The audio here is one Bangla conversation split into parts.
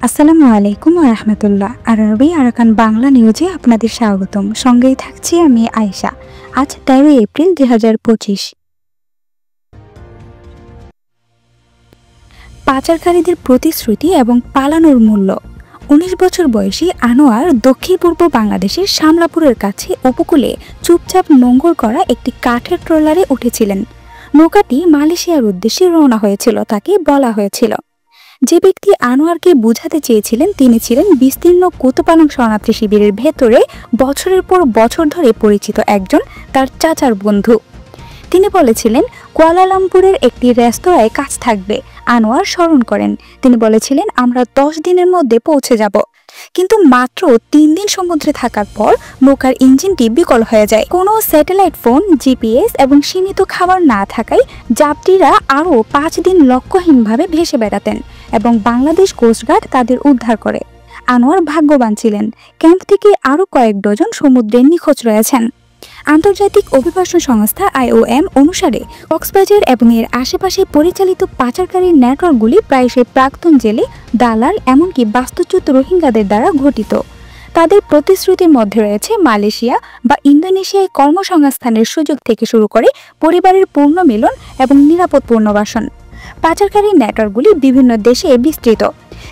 আসসালামু আলাইকুম ওয়া রাহমাতুল্লাহ। আরবি আরাকান বাংলা নিউজে আপনাদের স্বাগতম। সঙ্গেই থাকছি আমি আয়েশা। আজ 13 এপ্রিল 2025। পাচারকারীদের প্রতিশ্রুতি এবং পালানোর মূল্য। 19 বছর বয়সী আনোয়ার দক্ষিণ পূর্ব বাংলাদেশের শামলাপুরের কাছে উপকূলে চুপচাপ নোঙর করা একটি কাঠের ট্রলারে উঠেছিলেন। নৌকাটি মালয়েশিয়ার উদ্দেশ্যে রওনা হয়েছিল তাকে বলা হয়েছিল। যে ব্যক্তি আনোয়ারকে বুঝাতে চেয়েছিলেন তিনি ছিলেন বিস্তীর্ণ কুতুপালং শরণার্থী শিবিরের ভেতরে বছরের পর বছর ধরে পরিচিত একজন তার চাচার বন্ধু। তিনি বলেছিলেন কুয়ালালামপুরের একটি রেস্তোরাঁয় কাজ থাকবে। আনোয়ার স্মরণ করেন, তিনি বলেছিলেন আমরা 10 দিনের মধ্যে পৌঁছে যাব। কিন্তু মাত্র 3 দিন সমুদ্রে থাকার পর নৌকার ইঞ্জিনটি বিকল হয়ে যায়। কোনো স্যাটেলাইট ফোন, জিপিএস এবং সীমিত খাবার না থাকায় যাত্রীরা আরও 5 দিন লক্ষ্যহীনভাবে ভেসে বেড়াতেন এবং বাংলাদেশ কোস্টগার্ড তাদের উদ্ধার করে। আনোয়ার ভাগ্যবান ছিলেন, ক্যাম্প থেকে আরও কয়েক ডজন সমুদ্রে নিখোঁজ রয়েছেন। আন্তর্জাতিক অভিবাসন সংস্থা IOM অনুসারে কক্সবাজার এবং এর আশেপাশে পরিচালিত পাচারকারী নেটওয়ার্কগুলি প্রায়শই প্রাক্তন জেলে, দালাল এমনকি বাস্তুচ্যুত রোহিঙ্গাদের দ্বারা গঠিত। তাদের প্রতিশ্রুতির মধ্যে রয়েছে মালয়েশিয়া বা ইন্দোনেশিয়ায় কর্মসংস্থানের সুযোগ থেকে শুরু করে পরিবারের পূর্ণ মিলন এবং নিরাপদ পুনর্বাসন। পাচারকারী নেটওয়ার্কগুলি বিভিন্ন দেশে বিস্তৃত।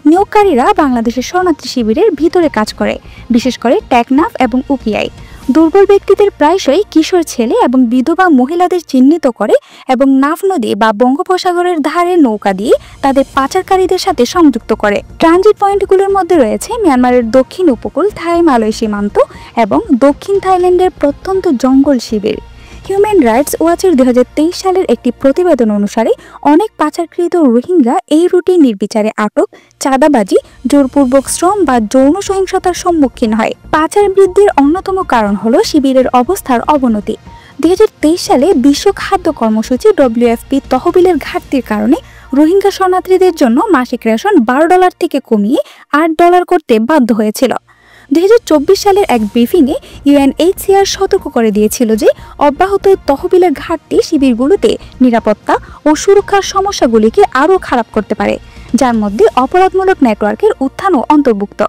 নিয়োগকারীরা বাংলাদেশের শরণার্থী শিবিরের ভিতরে কাজ করে, বিশেষ করে টেকনাফ এবং উকিয়ায়। দুর্বল ব্যক্তিদের প্রায়শই কিশোর ছেলে এবং বিধবা মহিলাদের চিহ্নিত করে এবং নাফ নদী বা বঙ্গোপসাগরের ধারে নৌকা দিয়ে তাদের পাচারকারীদের সাথে সংযুক্ত করে। ট্রানজিট পয়েন্টগুলোর মধ্যে রয়েছে মিয়ানমারের দক্ষিণ উপকূল, থাই মালয় সীমান্ত এবং দক্ষিণ থাইল্যান্ডের প্রত্যন্ত জঙ্গল শিবির। হিউম্যান রাইটস ওয়াচের 2023 সালের একটি প্রতিবেদন অনুসারে অনেক পাচারকৃত রোহিঙ্গা এই রুটে নির্বিচারে আটক, চাঁদাবাজি, জোরপূর্বক শ্রম বা যৌন সহিংসতার সম্মুখীন হয়। পাচার বৃদ্ধির অন্যতম কারণ হলো শিবিরের অবস্থার অবনতি। 2023 সালে বিশ্ব খাদ্য কর্মসূচি WFP তহবিলের ঘাটতির কারণে রোহিঙ্গা শরণার্থীদের জন্য মাসিক রেশন $12 থেকে কমিয়ে $8 করতে বাধ্য হয়েছিল। 2024 সালের এক ব্রিফিংয়ে UNHCR সতর্ক করে দিয়েছিল যে অব্যাহত তহবিলের ঘাটতি শিবিরগুলোতে নিরাপত্তা ও সুরক্ষার সমস্যাগুলিকে আরও খারাপ করতে পারে, যার মধ্যে অপরাধমূলক নেটওয়ার্কের উত্থানও অন্তর্ভুক্ত।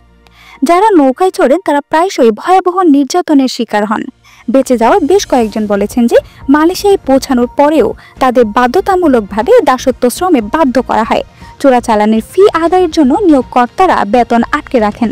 যারা নৌকায় চড়েন তারা প্রায়শই ভয়াবহ নির্যাতনের শিকার হন। বেঁচে যাওয়া বেশ কয়েকজন বলেছেন যে মালয়েশিয়ায় পৌঁছানোর পরেও তাদের বাধ্যতামূলকভাবে দাসত্ব শ্রমে বাধ্য করা হয়। চোরাচালানের ফি আদায়ের জন্য নিয়োগকর্তারা বেতন আটকে রাখেন।